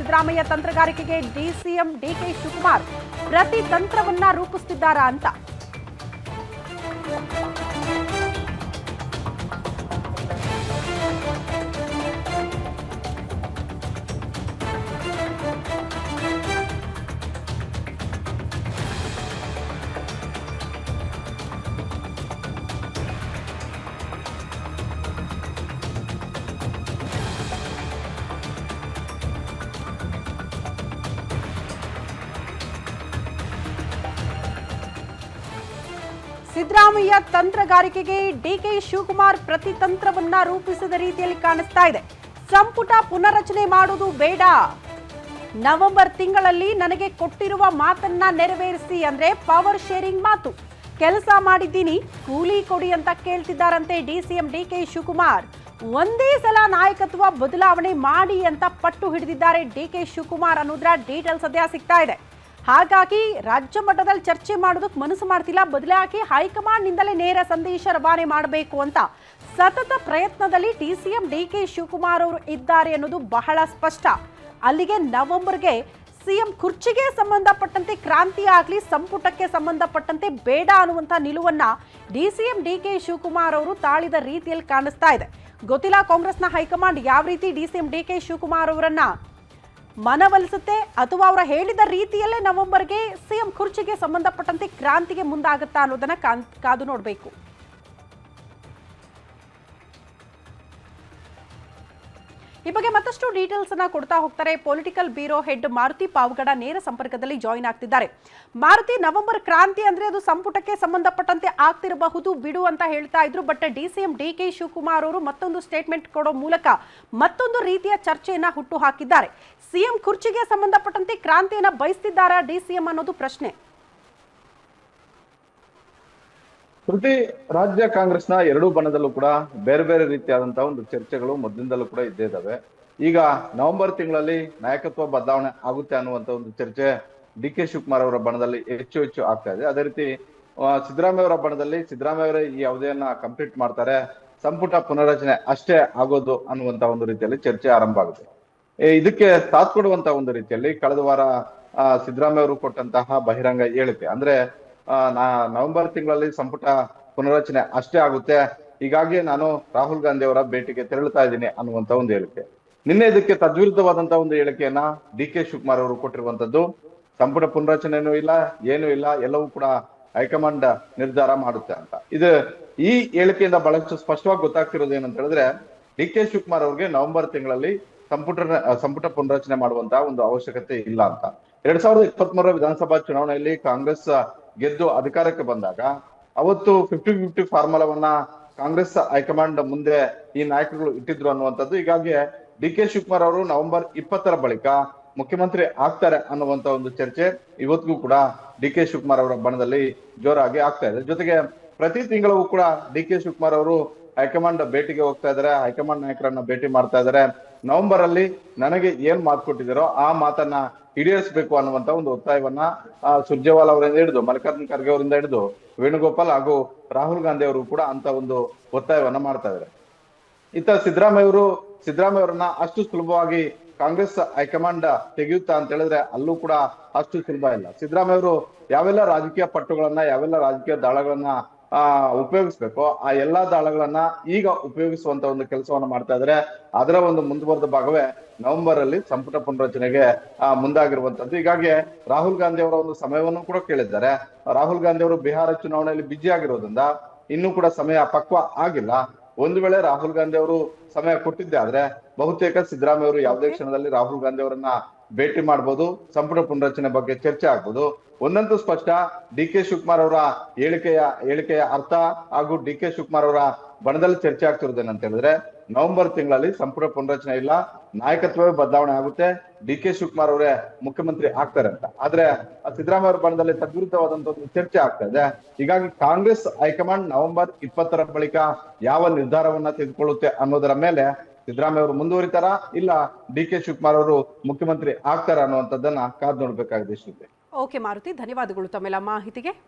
Siddaramaiah ತಂತ್ರಗಾರಿಕೆಗೆ DCM DK Shivakumar ಪ್ರತಿ ತಂತ್ರವನ್ನ ರೂಪಿಸುತ್ತಿದ್ದಾರಾ ಅಂತ. ಸಿದ್ದರಾಮಯ್ಯ ತಂತ್ರಗಾರಿಕೆಗೆ ಡಿಕೆ ಶಿವಕುಮಾರ್ ಪ್ರತಿತಂತ್ರವನ್ನ ರೂಪಿಸಿದ ರೀತಿಯಲ್ಲಿ ಕಾಣಿಸ್ತಾ ಇದೆ. ಸಂಪುಟ ಪುನರಚನೆ ಮಾಡುವುದು ಬೇಡ, ನವೆಂಬರ್ ತಿಂಗಳಲ್ಲಿ ನನಗೆ ಕೊಟ್ಟಿರುವ ಮಾತನ್ನ ನೆರವೇರಿಸಿ, ಅಂದ್ರೆ ಪವರ್ ಶೇರಿಂಗ್ ಮಾತು, ಕೆಲಸ ಮಾಡಿದ್ದೀನಿ ಕೂಲಿ ಕೊಡಿ ಅಂತ ಕೇಳ್ತಿದ್ದಾರಂತೆ ಡಿಸಿಎಂ ಡಿಕೆ ಶಿವಕುಮಾರ್. ಒಂದೇ ಸಲ ನಾಯಕತ್ವ ಬದಲಾವಣೆ ಮಾಡಿ ಅಂತ ಪಟ್ಟು ಹಿಡಿದಿದ್ದಾರೆ ಡಿಕೆ ಶಿವಕುಮಾರ್ ಅನ್ನೋದ್ರ ಡೀಟೇಲ್ ಸದ್ಯ ಸಿಗ್ತಾ ಇದೆ. ಹಾಗಾಗಿ ರಾಜ್ಯ ಮಟ್ಟದಲ್ಲಿ ಚರ್ಚೆ ಮಾಡೋದಕ್ಕೆ ಮನಸ್ಸು ಮಾಡ್ತಿಲ್ಲ, ಬದಲಾಗಿ ಹೈಕಮಾಂಡ್ ನಿಂದಲೇ ನೇರ ಸಂದೇಶ ರವಾನೆ ಮಾಡಬೇಕು ಅಂತ ಸತತ ಪ್ರಯತ್ನದಲ್ಲಿ ಡಿಸಿಎಂ ಡಿಕೆ ಶಿವಕುಮಾರ್ ಅವರು ಇದ್ದಾರೆ ಅನ್ನೋದು ಬಹಳ ಸ್ಪಷ್ಟ. ಅಲ್ಲಿಗೆ ನವೆಂಬರ್ಗೆ ಸಿಎಂ ಕುರ್ಚಿಗೆ ಸಂಬಂಧಪಟ್ಟಂತೆ ಕ್ರಾಂತಿ ಆಗಲಿ, ಸಂಪುಟಕ್ಕೆ ಸಂಬಂಧಪಟ್ಟಂತೆ ಬೇಡ ಅನ್ನುವಂಥ ನಿಲುವನ್ನ ಡಿಸಿಎಂ ಡಿಕೆ ಶಿವಕುಮಾರ್ ಅವರು ತಾಳಿದ ರೀತಿಯಲ್ಲಿ ಕಾಣಿಸ್ತಾ ಇದೆ. ಗೊತ್ತಿಲ್ಲ ಕಾಂಗ್ರೆಸ್ನ ಹೈಕಮಾಂಡ್ ಯಾವ ರೀತಿ ಡಿಸಿಎಂ ಡಿಕೆ ಶಿವಕುಮಾರ್ ಅವರನ್ನ ಮನವೊಲಿಸುತ್ತೆ, ಅಥವಾ ಅವರ ಹೇಳಿದ ರೀತಿಯಲ್ಲೇ ನವೆಂಬರ್ಗೆ ಸಿಎಂ ಕುರ್ಚಿಗೆ ಸಂಬಂಧಪಟ್ಟಂತೆ ಕ್ರಾಂತಿಗೆ ಮುಂದಾಗುತ್ತಾ ಅನ್ನೋದನ್ನ ಕಾದು ನೋಡಬೇಕು. ಈ ಬಗ್ಗೆ ಮತ್ತಷ್ಟು ಡೀಟೇಲ್ಸ್ ಅನ್ನ ಕೊಡ್ತಾ ಹೋಗ್ತಾರೆ political bureau head Maruti Pavagada ನೇರ ಸಂಪರ್ಕದಲ್ಲಿ ಜಾಯಿನ್ ಆಗ್ತಿದ್ದಾರೆ. ಮಾರುತಿ, ನವೆಂಬರ್ ಕ್ರಾಂತಿ ಅಂದ್ರೆ ಅದು ಸಂಪುಟಕ್ಕೆ ಸಂಬಂಧಪಟ್ಟಂತೆ ಆಗ್ತಿರಬಹುದು ಬಿಡು ಅಂತ ಹೇಳ್ತಾ ಇದ್ರು, ಬಟ್ ಡಿಸಿಎಂ ಡಿಕೆ ಶಿವಕುಮಾರ್ ಅವರು ಮತ್ತೊಂದು ಸ್ಟೇಟ್ಮೆಂಟ್ ಕೊಡೋ ಮೂಲಕ ಮತ್ತೊಂದು ರೀತಿಯ ಚರ್ಚೆಯನ್ನ ಹುಟ್ಟು ಹಾಕಿದ್ದಾರೆ. ಸಿಎಂ ಕುರ್ಚಿಗೆ ಸಂಬಂಧಪಟ್ಟಂತೆ ಕ್ರಾಂತಿಯನ್ನ ಬಯಸ್ತಿದ್ದಾರಾ ಡಿಸಿಎಂ ಅನ್ನೋದು ಪ್ರಶ್ನೆ. ಪ್ರತಿ ರಾಜ್ಯ ಕಾಂಗ್ರೆಸ್ನ ಎರಡೂ ಬಣದಲ್ಲೂ ಕೂಡ ಬೇರೆ ಬೇರೆ ರೀತಿಯಾದಂತಹ ಒಂದು ಚರ್ಚೆಗಳು ಮೊದಲಿಂದಲೂ ಕೂಡ ಇದ್ದೇ ಇದಾವೆ. ಈಗ ನವೆಂಬರ್ ತಿಂಗಳಲ್ಲಿ ನಾಯಕತ್ವ ಬದಲಾವಣೆ ಆಗುತ್ತೆ ಅನ್ನುವಂತ ಒಂದು ಚರ್ಚೆ ಡಿ ಕೆ ಶಿವಕುಮಾರ್ ಅವರ ಬಣದಲ್ಲಿ ಹೆಚ್ಚು ಹೆಚ್ಚು ಆಗ್ತಾ ಇದೆ. ಅದೇ ರೀತಿ ಸಿದ್ದರಾಮಯ್ಯ ಅವರ ಬಣದಲ್ಲಿ ಸಿದ್ದರಾಮಯ್ಯ ಅವರೇ ಈ ಅವಧಿಯನ್ನ ಕಂಪ್ಲೀಟ್ ಮಾಡ್ತಾರೆ, ಸಂಪುಟ ಪುನರಚನೆ ಅಷ್ಟೇ ಆಗೋದು ಅನ್ನುವಂತ ಒಂದು ರೀತಿಯಲ್ಲಿ ಚರ್ಚೆ ಆರಂಭ ಆಗುತ್ತೆ. ಇದಕ್ಕೆ ಸಾಥ್ ಕೊಡುವಂತ ಒಂದು ರೀತಿಯಲ್ಲಿ ಕಳೆದ ವಾರ ಸಿದ್ದರಾಮಯ್ಯ ಅವರು ಕೊಟ್ಟಂತಹ ಬಹಿರಂಗ ಹೇಳಿಕೆ ಅಂದ್ರೆ ನವೆಂಬರ್ ತಿಂಗಳಲ್ಲಿ ಸಂಪುಟ ಪುನರಚನೆ ಅಷ್ಟೇ ಆಗುತ್ತೆ, ಹೀಗಾಗಿ ನಾನು ರಾಹುಲ್ ಗಾಂಧಿ ಅವರ ಭೇಟಿಗೆ ತೆರಳುತ್ತಾ ಇದ್ದೀನಿ ಅನ್ನುವಂತ ಒಂದು ಹೇಳಿಕೆ. ನಿನ್ನೆ ಇದಕ್ಕೆ ತದ್ವಿರುದ್ಧವಾದಂತಹ ಒಂದು ಹೇಳಿಕೆಯನ್ನ ಡಿ ಕೆ ಶಿವಕುಮಾರ್ ಅವರು ಕೊಟ್ಟಿರುವಂತದ್ದು. ಸಂಪುಟ ಪುನರಚನೆನೂ ಇಲ್ಲ, ಏನೂ ಇಲ್ಲ, ಎಲ್ಲವೂ ಕೂಡ ಹೈಕಮಾಂಡ್ ನಿರ್ಧಾರ ಮಾಡುತ್ತೆ ಅಂತ. ಈ ಹೇಳಿಕೆಯಿಂದ ಬಹಳಷ್ಟು ಸ್ಪಷ್ಟವಾಗಿ ಗೊತ್ತಾಗ್ತಿರೋದು ಏನಂತ ಹೇಳಿದ್ರೆ, ಡಿ ಕೆ ಶಿವಕುಮಾರ್ ಅವ್ರಿಗೆ ನವೆಂಬರ್ ತಿಂಗಳಲ್ಲಿ ಸಂಪುಟ ಪುನರಚನೆ ಮಾಡುವಂತಹ ಒಂದು ಅವಶ್ಯಕತೆ ಇಲ್ಲ ಅಂತ. 2023 ವಿಧಾನಸಭಾ ಚುನಾವಣೆಯಲ್ಲಿ ಕಾಂಗ್ರೆಸ್ ಗೆದ್ದು ಅಧಿಕಾರಕ್ಕೆ ಬಂದಾಗ ಅವತ್ತು 50-50 ಫಾರ್ಮುಲಾವನ್ನ ಕಾಂಗ್ರೆಸ್ ಹೈಕಮಾಂಡ್ ಮುಂದೆ ಈ ನಾಯಕರುಗಳು ಇಟ್ಟಿದ್ರು ಅನ್ನುವಂಥದ್ದು. ಹೀಗಾಗಿ ಡಿ ಕೆ ಶಿವಕುಮಾರ್ ಅವರು ನವೆಂಬರ್ 20 ಬಳಿಕ ಮುಖ್ಯಮಂತ್ರಿ ಆಗ್ತಾರೆ ಅನ್ನುವಂತ ಒಂದು ಚರ್ಚೆ ಇವತ್ತಿಗೂ ಕೂಡ ಡಿ ಕೆ ಶಿವಕುಮಾರ್ ಅವರ ಬಣದಲ್ಲಿ ಜೋರಾಗಿ ಆಗ್ತಾ ಇದೆ. ಜೊತೆಗೆ ಪ್ರತಿ ತಿಂಗಳೂ ಕೂಡ ಡಿ ಕೆ ಶಿವಕುಮಾರ್ ಅವರು ಹೈಕಮಾಂಡ್ ಭೇಟಿಗೆ ಹೋಗ್ತಾ ಇದಾರೆ, ಹೈಕಮಾಂಡ್ ನಾಯಕರನ್ನ ಭೇಟಿ ಮಾಡ್ತಾ ಇದಾರೆ. ನವೆಂಬರ್ ಅಲ್ಲಿ ನನಗೆ ಏನ್ ಮಾತು ಕೊಟ್ಟಿದ್ದಾರೋ ಆ ಮಾತನ್ನ ಈಡೇರಿಸಬೇಕು ಅನ್ನುವಂತ ಒಂದು ಒತ್ತಾಯವನ್ನ ಸುರ್ಜೇವಾಲಾ ಅವರಿಂದ ಹಿಡಿದು ಮಲ್ಲಿಕಾರ್ಜುನ್ ಖರ್ಗೆ ಅವರಿಂದ ಹಿಡಿದು ವೇಣುಗೋಪಾಲ್ ಹಾಗೂ ರಾಹುಲ್ ಗಾಂಧಿ ಅವರು ಕೂಡ ಅಂತ ಒಂದು ಒತ್ತಾಯವನ್ನ ಮಾಡ್ತಾ ಇದ್ದಾರೆ. ಇತ್ತ ಸಿದ್ದರಾಮಯ್ಯ ಅವರನ್ನ ಅಷ್ಟು ಸುಲಭವಾಗಿ ಕಾಂಗ್ರೆಸ್ ಹೈಕಮಾಂಡ್ ತೆಗೆಯುತ್ತಾ ಅಂತ ಹೇಳಿದ್ರೆ ಅಲ್ಲೂ ಕೂಡ ಅಷ್ಟು ಸುಲಭ ಇಲ್ಲ. ಸಿದ್ದರಾಮಯ್ಯ ಅವರು ಯಾವೆಲ್ಲ ರಾಜಕೀಯ ಪಟ್ಟುಗಳನ್ನ, ಯಾವೆಲ್ಲ ರಾಜಕೀಯ ದಾಳಗಳನ್ನ ಉಪಯೋಗಿಸ್ಬೇಕು ಆ ಎಲ್ಲಾ ದಾಳಗಳನ್ನ ಈಗ ಉಪಯೋಗಿಸುವಂತ ಒಂದು ಕೆಲಸವನ್ನ ಮಾಡ್ತಾ ಇದ್ದಾರೆ. ಅದರ ಒಂದು ಮುಂದುವರೆದ ಭಾಗವೇ ನವೆಂಬರ್ ಅಲ್ಲಿ ಸಂಪುಟ ಪುನರಚನೆಗೆ ಮುಂದಾಗಿರುವಂತದ್ದು. ಹೀಗಾಗಿ ರಾಹುಲ್ ಗಾಂಧಿ ಅವರ ಒಂದು ಸಮಯವನ್ನು ಕೂಡ ಕೇಳಿದ್ದಾರೆ. ರಾಹುಲ್ ಗಾಂಧಿ ಅವರು ಬಿಹಾರ ಚುನಾವಣೆಯಲ್ಲಿ ಬಿಜಿ ಆಗಿರೋದ್ರಿಂದ ಇನ್ನೂ ಕೂಡ ಸಮಯ ಪಕ್ವ ಆಗಿಲ್ಲ. ಒಂದು ವೇಳೆ ರಾಹುಲ್ ಗಾಂಧಿ ಅವರು ಸಮಯ ಕೊಟ್ಟಿದ್ದೆ ಆದ್ರೆ ಬಹುತೇಕ ಸಿದ್ದರಾಮಯ್ಯ ಅವರು ಯಾವುದೇ ಕ್ಷಣದಲ್ಲಿ ರಾಹುಲ್ ಗಾಂಧಿ ಅವರನ್ನ ಭೇಟಿ ಮಾಡಬಹುದು, ಸಂಪುಟ ಪುನರಚನೆ ಬಗ್ಗೆ ಚರ್ಚೆ ಆಗ್ಬೋದು. ಒಂದಂತೂ ಸ್ಪಷ್ಟ, ಡಿ ಕೆ ಶಿವಕುಮಾರ್ ಅವರ ಹೇಳಿಕೆಯ ಅರ್ಥ ಹಾಗೂ ಡಿ ಕೆ ಶಿವಕುಮಾರ್ ಅವರ ಬಣದಲ್ಲಿ ಚರ್ಚೆ ಆಗ್ತಿರೋದೇನಂತ ಹೇಳಿದ್ರೆ, ನವೆಂಬರ್ ತಿಂಗಳಲ್ಲಿ ಸಂಪುಟ ಪುನರಚನೆ ಇಲ್ಲ, ನಾಯಕತ್ವವೇ ಬದಲಾವಣೆ ಆಗುತ್ತೆ, ಡಿ ಕೆ ಶಿವಕುಮಾರ್ ಅವರೇ ಮುಖ್ಯಮಂತ್ರಿ ಆಗ್ತಾರೆ ಅಂತ. ಆದ್ರೆ ಸಿದ್ದರಾಮಯ್ಯ ಅವರ ಬಣದಲ್ಲಿ ತದ್ವಿರುದ್ಧವಾದಂತ ಒಂದು ಚರ್ಚೆ ಆಗ್ತಾ ಇದೆ. ಹೀಗಾಗಿ ಕಾಂಗ್ರೆಸ್ ಹೈಕಮಾಂಡ್ ನವೆಂಬರ್ 20 ಬಳಿಕ ಯಾವ ನಿರ್ಧಾರವನ್ನ ತೆಗೆದುಕೊಳ್ಳುತ್ತೆ ಅನ್ನೋದರ ಮೇಲೆ ಸಿದ್ದರಾಮಯ್ಯ ಅವರು ಮುಂದುವರಿತಾರಾ, ಇಲ್ಲ ಡಿ ಕೆ ಶಿವಕುಮಾರ್ ಅವರು ಮುಖ್ಯಮಂತ್ರಿ ಆಗ್ತಾರ ಅನ್ನುವಂಥದ್ದನ್ನ ಕಾದು ನೋಡ್ಬೇಕಾಗಿದೆ. ಓಕೆ ಮಾರುತಿ, ಧನ್ಯವಾದಗಳು ತಮ್ಮೆಲ್ಲ ಮಾಹಿತಿಗೆ.